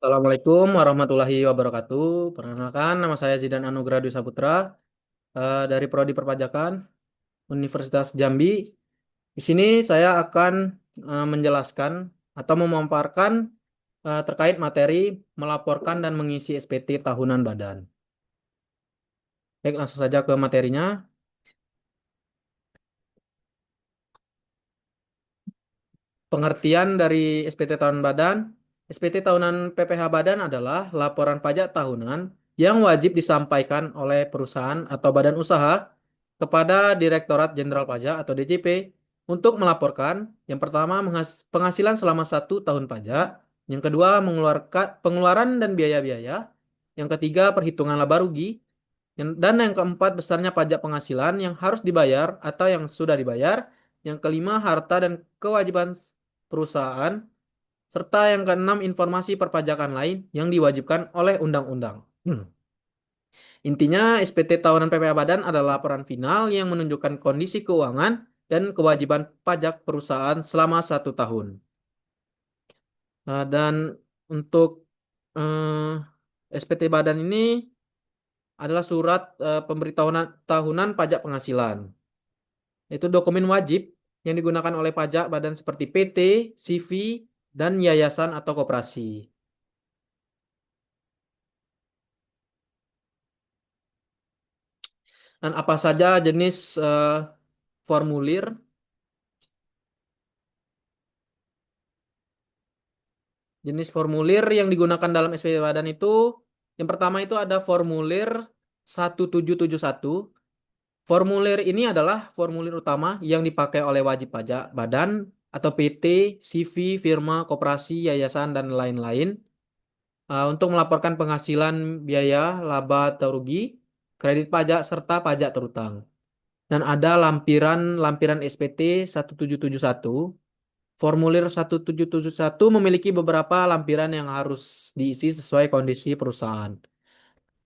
Assalamualaikum warahmatullahi wabarakatuh. Perkenalkan, nama saya Zidan Anugrah Dwi Saputra dari Prodi Perpajakan Universitas Jambi. Di sini saya akan menjelaskan atau memaparkan terkait materi melaporkan dan mengisi SPT tahunan badan. Baik, langsung saja ke materinya. Pengertian dari SPT tahunan badan. SPT tahunan PPh badan adalah laporan pajak tahunan yang wajib disampaikan oleh perusahaan atau badan usaha kepada Direktorat Jenderal Pajak atau DJP untuk melaporkan yang pertama penghasilan selama 1 tahun pajak, yang kedua mengeluarkan pengeluaran dan biaya-biaya, yang ketiga perhitungan laba rugi, dan yang keempat besarnya pajak penghasilan yang harus dibayar atau yang sudah dibayar, yang kelima harta dan kewajiban perusahaan, serta yang keenam informasi perpajakan lain yang diwajibkan oleh undang-undang. Intinya, SPT tahunan PPh Badan adalah laporan final yang menunjukkan kondisi keuangan dan kewajiban pajak perusahaan selama 1 tahun. Dan untuk SPT Badan ini adalah surat pemberitahuan tahunan pajak penghasilan. Itu dokumen wajib yang digunakan oleh pajak badan seperti PT, CV, dan yayasan atau koperasi. Dan apa saja jenis formulir? Jenis formulir yang digunakan dalam SPT Badan itu, yang pertama itu ada formulir 1771. Formulir ini adalah formulir utama yang dipakai oleh wajib pajak badan atau PT, CV, firma, koperasi, yayasan, dan lain-lain untuk melaporkan penghasilan, biaya, laba atau rugi, kredit pajak, serta pajak terutang. Dan ada lampiran SPT 1771. Formulir 1771 memiliki beberapa lampiran yang harus diisi sesuai kondisi perusahaan.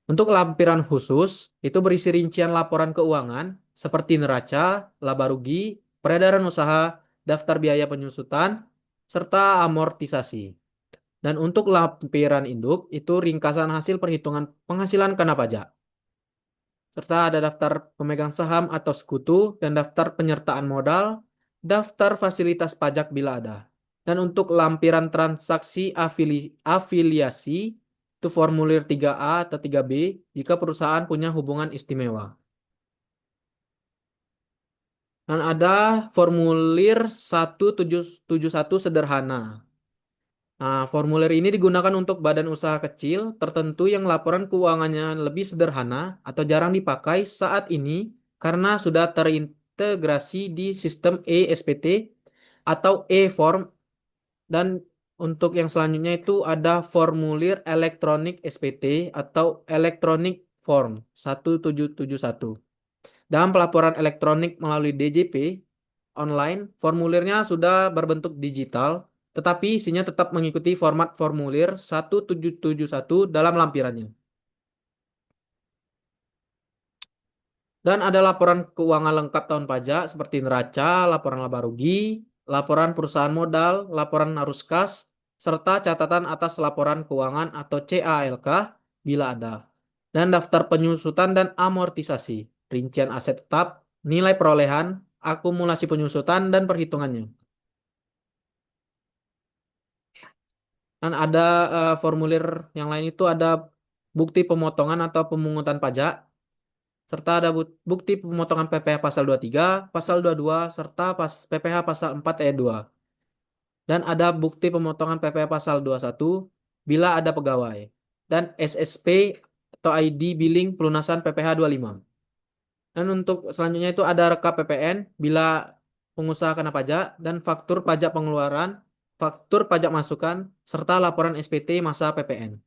Untuk lampiran khusus, itu berisi rincian laporan keuangan seperti neraca, laba rugi, peredaran usaha, daftar biaya penyusutan, serta amortisasi. Dan untuk lampiran induk, itu ringkasan hasil perhitungan penghasilan kena pajak. Serta ada daftar pemegang saham atau sekutu dan daftar penyertaan modal, daftar fasilitas pajak bila ada. Dan untuk lampiran transaksi afiliasi, itu formulir 3A atau 3B jika perusahaan punya hubungan istimewa. Dan ada formulir 1771 sederhana. Nah, formulir ini digunakan untuk badan usaha kecil tertentu yang laporan keuangannya lebih sederhana atau jarang dipakai saat ini karena sudah terintegrasi di sistem eSPT atau e-form. Dan untuk yang selanjutnya itu ada formulir elektronik SPT atau elektronik form 1771. Dalam pelaporan elektronik melalui DJP online, formulirnya sudah berbentuk digital, tetapi isinya tetap mengikuti format formulir 1771 dalam lampirannya. Dan ada laporan keuangan lengkap tahun pajak seperti neraca, laporan laba rugi, laporan perusahaan modal, laporan arus kas, serta catatan atas laporan keuangan atau CALK bila ada. Dan daftar penyusutan dan amortisasi, rincian aset tetap, nilai perolehan, akumulasi penyusutan, dan perhitungannya. Dan ada formulir yang lain itu ada bukti pemotongan atau pemungutan pajak, serta ada bukti pemotongan PPh pasal 23, pasal 22, serta PPh pasal 4 ayat 2. Dan ada bukti pemotongan PPh pasal 21 bila ada pegawai. Dan SSP atau ID billing pelunasan PPh 25. Dan untuk selanjutnya itu ada rekap PPN bila pengusaha kena pajak dan faktur pajak pengeluaran, faktur pajak masukan, serta laporan SPT masa PPN.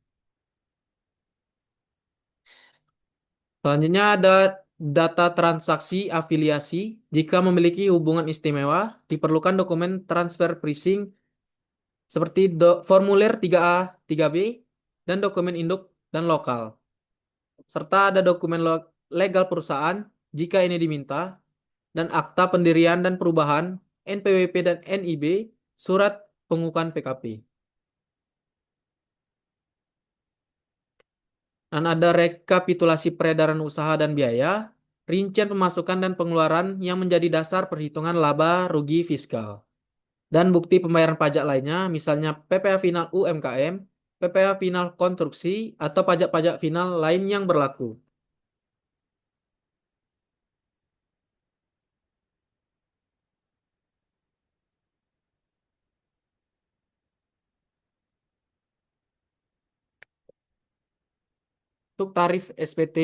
Selanjutnya ada data transaksi afiliasi. Jika memiliki hubungan istimewa, diperlukan dokumen transfer pricing seperti formulir 3A, 3B, dan dokumen induk dan lokal. Serta ada dokumen legal perusahaan jika ini diminta, dan akta pendirian dan perubahan, NPWP dan NIB, surat pengukuhan PKP. Dan ada rekapitulasi peredaran usaha dan biaya, rincian pemasukan dan pengeluaran yang menjadi dasar perhitungan laba rugi fiskal. Dan bukti pembayaran pajak lainnya, misalnya PPh final UMKM, PPh final konstruksi, atau pajak-pajak final lain yang berlaku. Untuk tarif SPT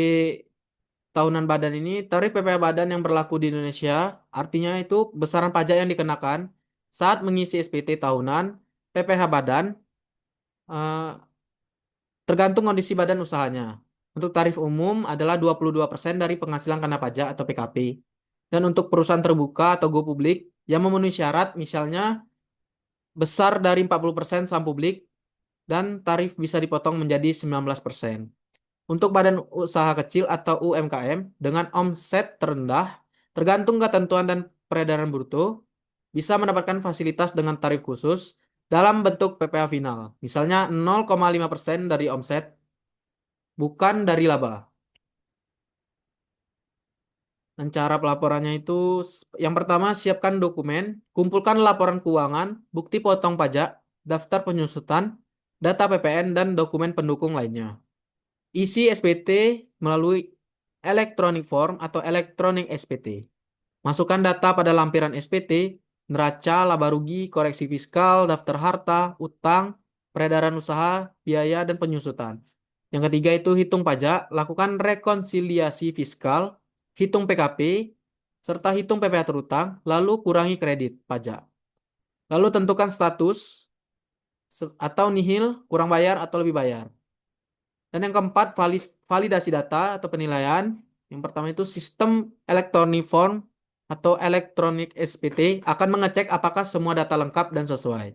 tahunan badan ini, tarif PPh badan yang berlaku di Indonesia, artinya itu besaran pajak yang dikenakan saat mengisi SPT tahunan, PPh badan, eh, tergantung kondisi badan usahanya. Untuk tarif umum adalah 22% dari penghasilan kena pajak atau PKP. Dan untuk perusahaan terbuka atau go publik yang memenuhi syarat, misalnya besar dari 40% saham publik, dan tarif bisa dipotong menjadi 19%. Untuk badan usaha kecil atau UMKM dengan omset terendah, tergantung ketentuan dan peredaran bruto, bisa mendapatkan fasilitas dengan tarif khusus dalam bentuk PPh final. Misalnya 0,5% dari omset, bukan dari laba. Dan cara pelaporannya itu, yang pertama siapkan dokumen, kumpulkan laporan keuangan, bukti potong pajak, daftar penyusutan, data PPN, dan dokumen pendukung lainnya. Isi SPT melalui electronic form atau elektronik SPT. Masukkan data pada lampiran SPT, neraca, laba rugi, koreksi fiskal, daftar harta, utang, peredaran usaha, biaya, dan penyusutan. Yang ketiga itu hitung pajak, lakukan rekonsiliasi fiskal, hitung PKP, serta hitung PPh terutang, lalu kurangi kredit pajak. Lalu tentukan status atau nihil, kurang bayar atau lebih bayar. Dan yang keempat, validasi data atau penilaian. Yang pertama itu sistem electronic form atau elektronik SPT akan mengecek apakah semua data lengkap dan sesuai.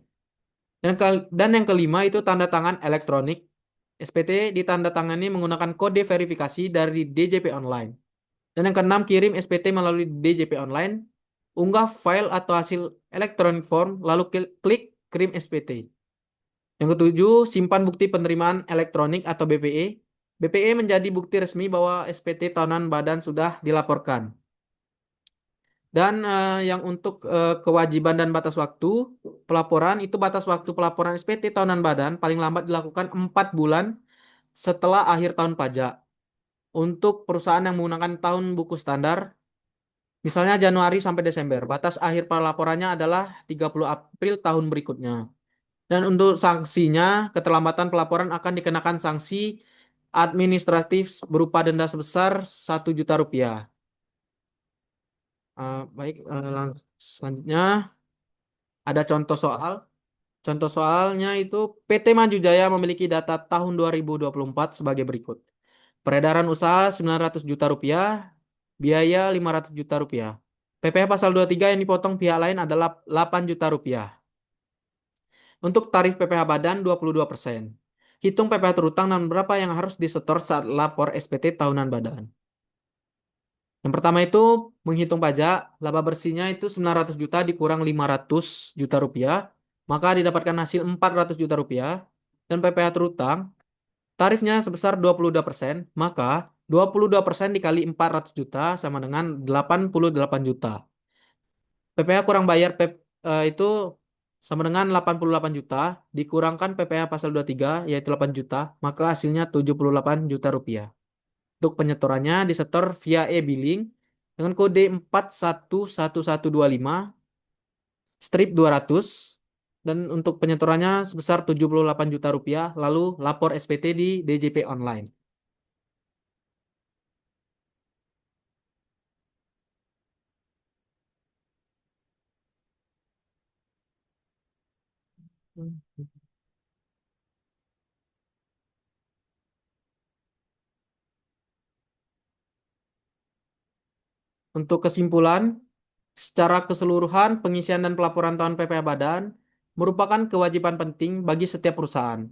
Dan yang kelima itu tanda tangan elektronik. SPT ditandatangani menggunakan kode verifikasi dari DJP Online. Dan yang keenam, kirim SPT melalui DJP Online, unggah file atau hasil electronic form, lalu klik kirim SPT. Yang ketujuh, simpan bukti penerimaan elektronik atau BPE. BPE menjadi bukti resmi bahwa SPT tahunan badan sudah dilaporkan. Dan yang untuk kewajiban dan batas waktu pelaporan, itu batas waktu pelaporan SPT tahunan badan paling lambat dilakukan 4 bulan setelah akhir tahun pajak. Untuk perusahaan yang menggunakan tahun buku standar, misalnya Januari sampai Desember, batas akhir pelaporannya adalah 30 April tahun berikutnya. Dan untuk sanksinya, keterlambatan pelaporan akan dikenakan sanksi administratif berupa denda sebesar 1 juta rupiah. Baik, selanjutnya ada contoh soal. Contoh soalnya itu PT Maju Jaya memiliki data tahun 2024 sebagai berikut. Peredaran usaha 900 juta rupiah, biaya 500 juta rupiah. PPh pasal 23 yang dipotong pihak lain adalah 8 juta rupiah. Untuk tarif PPh badan 22%. Hitung PPh terutang dan berapa yang harus disetor saat lapor SPT tahunan badan. Yang pertama itu menghitung pajak, laba bersihnya itu 900 juta dikurang 500 juta rupiah, maka didapatkan hasil 400 juta rupiah. Dan PPh terutang, tarifnya sebesar 22%, maka 22% dikali 400 juta sama dengan 88 juta. PPh kurang bayar itu sama dengan 88 juta, dikurangkan PPh pasal 23 yaitu 8 juta, maka hasilnya 78 juta rupiah. Untuk penyetorannya disetor via e-billing dengan kode 411125 strip 200, dan untuk penyetorannya sebesar 78 juta rupiah, lalu lapor SPT di DJP online. Untuk kesimpulan, secara keseluruhan pengisian dan pelaporan tahun PPh Badan merupakan kewajiban penting bagi setiap perusahaan.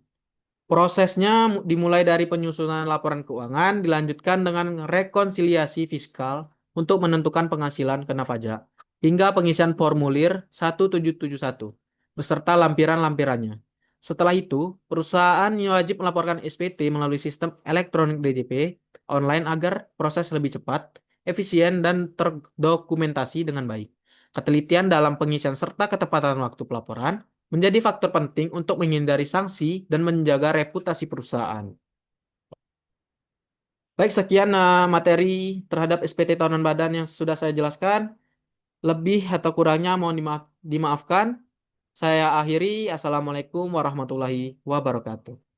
Prosesnya dimulai dari penyusunan laporan keuangan, dilanjutkan dengan rekonsiliasi fiskal untuk menentukan penghasilan kena pajak, hingga pengisian formulir 1771 beserta lampiran-lampirannya. Setelah itu, perusahaan wajib melaporkan SPT melalui sistem elektronik DJP online agar proses lebih cepat, efisien, dan terdokumentasi dengan baik. Ketelitian dalam pengisian serta ketepatan waktu pelaporan menjadi faktor penting untuk menghindari sanksi dan menjaga reputasi perusahaan. Baik, sekian materi terhadap SPT tahunan badan yang sudah saya jelaskan. Lebih atau kurangnya mohon dimaafkan. Saya akhiri. Assalamualaikum warahmatullahi wabarakatuh.